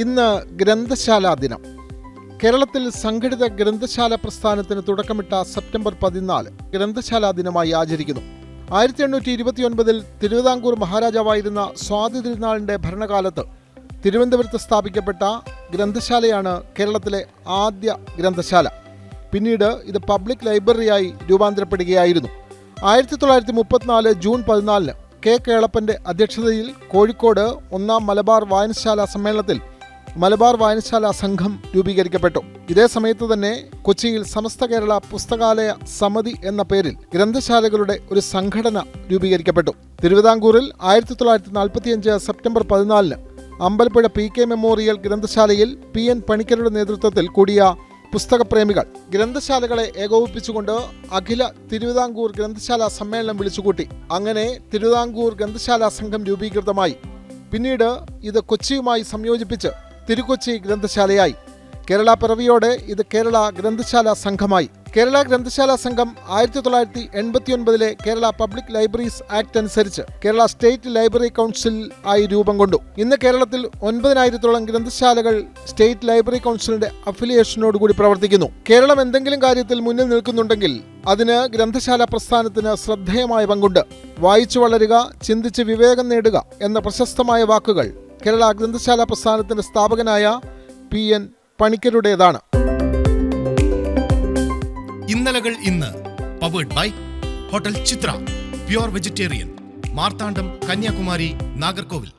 ഇന്ന് ഗ്രന്ഥശാലാ ദിനം. കേരളത്തിൽ സംഘടിത ഗ്രന്ഥശാല പ്രസ്ഥാനത്തിന് തുടക്കമിട്ട സെപ്റ്റംബർ 14 ഗ്രന്ഥശാലാ ദിനമായി ആചരിക്കുന്നു. 1829 തിരുവിതാംകൂർ മഹാരാജാവായിരുന്ന സ്വാതി തിരുനാളിൻ്റെ ഭരണകാലത്ത് തിരുവനന്തപുരത്ത് സ്ഥാപിക്കപ്പെട്ട ഗ്രന്ഥശാലയാണ് കേരളത്തിലെ ആദ്യ ഗ്രന്ഥശാല. പിന്നീട് ഇത് പബ്ലിക് ലൈബ്രറിയായി രൂപാന്തരപ്പെടുകയായിരുന്നു. 1934 ജൂൺ 14 കെ കേളപ്പൻ്റെ അധ്യക്ഷതയിൽ കോഴിക്കോട് 1-ാം മലബാർ വായനശാല സമ്മേളനത്തിൽ മലബാർ വായനശാല സംഘം രൂപീകരിക്കപ്പെട്ടു. ഇതേ സമയത്ത് തന്നെ കൊച്ചിയിൽ സമസ്ത കേരള പുസ്തകാലയ സമിതി എന്ന പേരിൽ ഗ്രന്ഥശാലകളുടെ ഒരു സംഘടന രൂപീകരിക്കപ്പെട്ടു. തിരുവിതാംകൂറിൽ 1945 സെപ്റ്റംബർ 14 അമ്പലപ്പുഴ PK മെമ്മോറിയൽ ഗ്രന്ഥശാലയിൽ PN പണിക്കരുടെ നേതൃത്വത്തിൽ കൂടിയ പുസ്തകപ്രേമികൾ ഗ്രന്ഥശാലകളെ ഏകോപിപ്പിച്ചുകൊണ്ട് അഖില തിരുവിതാംകൂർ ഗ്രന്ഥശാല സമ്മേളനം വിളിച്ചുകൂട്ടി. അങ്ങനെ തിരുവിതാംകൂർ ഗ്രന്ഥശാല സംഘം രൂപീകൃതമായി. പിന്നീട് ഇത് കൊച്ചിയുമായി സംയോജിപ്പിച്ച് തിരുക്കൊച്ചി ഗ്രന്ഥശാലയായി. കേരള പിറവിയോടെ ഇത് കേരള ഗ്രന്ഥശാല സംഘമായി. കേരള ഗ്രന്ഥശാല സംഘം 1989 കേരള പബ്ലിക് ലൈബ്രറീസ് ആക്ട് അനുസരിച്ച് കേരള സ്റ്റേറ്റ് ലൈബ്രറി കൗൺസിൽ ആയി രൂപം കൊണ്ടു. ഇന്ന് കേരളത്തിൽ 9000-ഓളം ഗ്രന്ഥശാലകൾ സ്റ്റേറ്റ് ലൈബ്രറി കൗൺസിലിന്റെ അഫിലിയേഷനോടുകൂടി പ്രവർത്തിക്കുന്നു. കേരളം എന്തെങ്കിലും കാര്യത്തിൽ മുന്നിൽ നിൽക്കുന്നുണ്ടെങ്കിൽ അതിന് ഗ്രന്ഥശാല പ്രസ്ഥാനത്തിന് ശ്രദ്ധേയമായ പങ്കുണ്ട്. വായിച്ചു വളരുക, ചിന്തിച്ച് വിവേകം നേടുക എന്ന പ്രശസ്തമായ വാക്കുകൾ കേരള ഗ്രന്ഥശാല പ്രസ്ഥാനത്തിന്റെ സ്ഥാപകനായ PN പണിക്കരുടേതാണ്. ഇന്നലകൾ ഇന്ന് powered by hotel Chitra, pure vegetarian, Marthandam, Kanyakumari, Nagercoil.